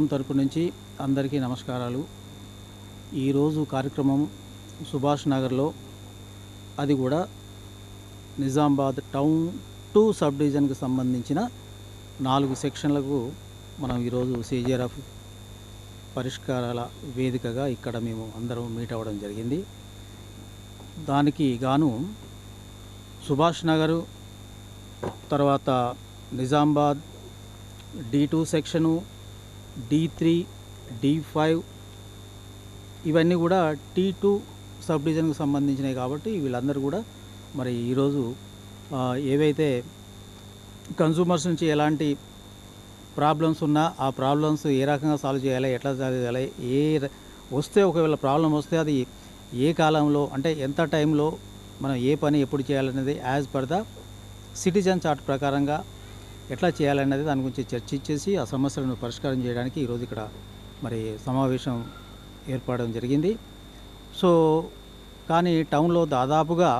Forum తరపు నుంచి అందరికీ నమస్కారాలు. ఈరోజు కార్యక్రమం సుభాష్ నగర్లో, అది కూడా నిజామాబాద్ టౌన్ 2 సబ్ డివిజన్కి సంబంధించిన 4 సెక్షన్లకు మనం ఈరోజు CJRF పరిష్కారాల వేదికగా ఇక్కడ మేము అందరం మీట్ అవ్వడం జరిగింది. దానికి గాను సుభాష్ నగరు, తర్వాత Nizamabad D2 section, D3, D5 ఇవన్నీ కూడా T2 సబ్ డివిజన్కి సంబంధించినవి కాబట్టి వీళ్ళందరూ కూడా మరి ఈరోజు ఏవైతే కన్సూమర్స్ నుంచి ఎలాంటి ప్రాబ్లమ్స్ ఉన్నా ఆ ప్రాబ్లమ్స్ ఏ రకంగా సాల్వ్ చేయాలి, ఎట్లా సాల్వ్ చేయాలి, వస్తే ఒకవేళ ప్రాబ్లం వస్తే అది ఏ కాలంలో అంటే ఎంత టైంలో మనం ఏ పని ఎప్పుడు చేయాలనేది as per the citizen chart ప్రకారంగా ఎట్లా చేయాలనేది దాని గురించి చర్చించేసి ఆ సమస్యలను పరిష్కారం చేయడానికి ఈరోజు ఇక్కడ మరి సమావేశం ఏర్పడడం జరిగింది. సో కానీ టౌన్లో దాదాపుగా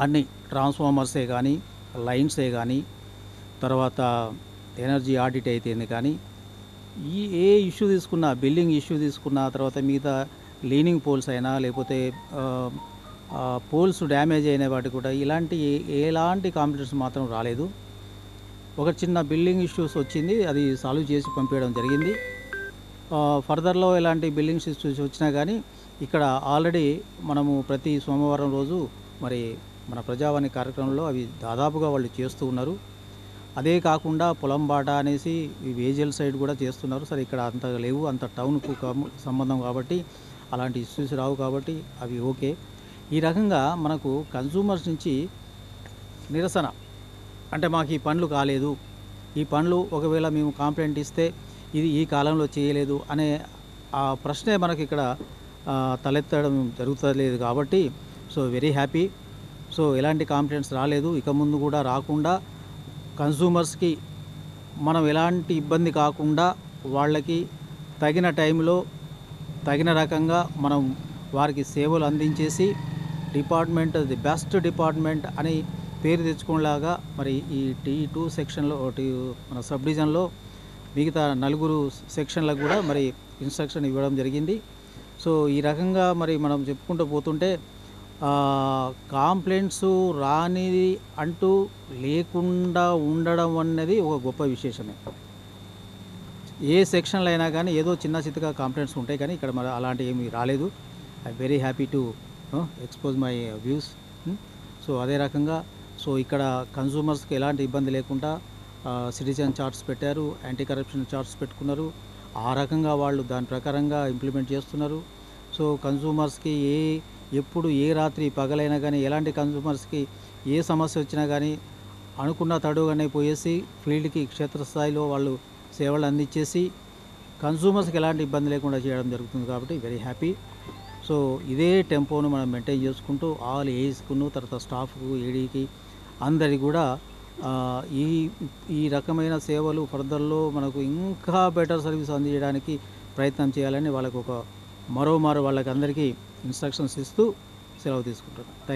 అన్ని ట్రాన్స్ఫార్మర్సే కానీ, లైన్సే కానీ, తర్వాత ఎనర్జీ ఆడిట్ అయితేనే కానీ, ఏ ఇష్యూ తీసుకున్నా, బిల్డింగ్ ఇష్యూ తీసుకున్న తర్వాత మిగతా లీనింగ్ పోల్స్ అయినా లేకపోతే పోల్స్ డ్యామేజ్ అయిన వాటి కూడా ఎలాంటి కంప్లైంట్స్ మాత్రం రాలేదు. ఒక చిన్న బిల్డింగ్ ఇష్యూస్ వచ్చింది, అది సాల్వ్ చేసి పంపించడం జరిగింది. ఫర్దర్లో ఎలాంటి బిల్డింగ్ ఇష్యూస్ వచ్చినా కానీ ఇక్కడ ఆల్రెడీ మనము ప్రతి సోమవారం రోజు మరి మన ప్రజావాణి కార్యక్రమంలో అవి దాదాపుగా వాళ్ళు చేస్తూ ఉన్నారు. అదే కాకుండా పొలం బాట అనేసి ఈ వేజల్ సైడ్ కూడా చేస్తున్నారు. సరే ఇక్కడ అంత లేవు, అంత టౌన్కు సంబంధం కాబట్టి అలాంటి ఇష్యూస్ రావు కాబట్టి అవి ఓకే. ఈ రకంగా మనకు కన్సూమర్స్ నుంచి నిరసన అంటే మాకు ఈ పనులు కాలేదు, ఈ పనులు ఒకవేళ మేము కంప్లైంట్ ఇస్తే ఇది ఈ కాలంలో చేయలేదు అనే ఆ ప్రశ్నే మనకి ఇక్కడ తలెత్తడం జరుగుతలేదు కాబట్టి సో వెరీ హ్యాపీ. సో ఎలాంటి కంప్లైంట్స్ రాలేదు, ఇక ముందు కూడా రాకుండా కన్సూమర్స్కి మనం ఎలాంటి ఇబ్బంది కాకుండా వాళ్ళకి తగిన టైంలో తగిన రకంగా మనం వారికి సేవలు అందించేసి డిపార్ట్మెంట్ ది బెస్ట్ డిపార్ట్మెంట్ అని పేరు తెచ్చుకునేలాగా మరి ఈ T2 సెక్షన్లో మన సబ్ డివిజన్లో మిగతా 4 సెక్షన్లకు కూడా మరి ఇన్స్ట్రక్షన్ ఇవ్వడం జరిగింది. సో ఈ రకంగా మరి మనం చెప్పుకుంటూ పోతుంటే కంప్లైంట్స్ రానిది అంటూ లేకుండా ఉండడం అనేది ఒక గొప్ప విశేషమే. ఏ సెక్షన్లో అయినా కానీ ఏదో చిన్న చిత్తగా కంప్లైంట్స్ ఉంటాయి, కానీ ఇక్కడ మరి అలాంటి ఏమీ రాలేదు. I very happy to expose my views. So అదే రకంగా సో ఇక్కడ కన్సూమర్స్కి ఎలాంటి ఇబ్బంది లేకుండా సిటిజన్ చార్ట్స్ పెట్టారు, యాంటీ కరప్షన్ చార్ట్స్ పెట్టుకున్నారు. ఆ రకంగా వాళ్ళు దాని ప్రకారంగా ఇంప్లిమెంట్ చేస్తున్నారు. సో కన్సూమర్స్కి ఎప్పుడు ఏ రాత్రి పగలైనా కానీ ఎలాంటి కన్సూమర్స్కి ఏ సమస్య వచ్చినా కానీ అనుకున్న తడుగానే పోయేసి ఫీల్డ్కి క్షేత్రస్థాయిలో వాళ్ళు సేవలు అందించేసి కన్సూమర్స్కి ఎలాంటి ఇబ్బంది లేకుండా చేయడం జరుగుతుంది కాబట్టి వెరీ హ్యాపీ. సో ఇదే టెంపోను మనం మెయింటైన్ చేసుకుంటూ ఆల్ ఏజ్కును తర్వాత స్టాఫ్కు, ఏడీకి అందరి కూడా ఈ రకమైన సేవలు ఫర్దర్లో మనకు ఇంకా బెటర్ సర్వీస్ అందించడానికి ప్రయత్నం చేయాలని వాళ్ళకు మరోమారు వాళ్ళకి అందరికీ ఇన్స్ట్రక్షన్స్ ఇస్తూ సెలవు తీసుకుంటున్నాను. Thank you.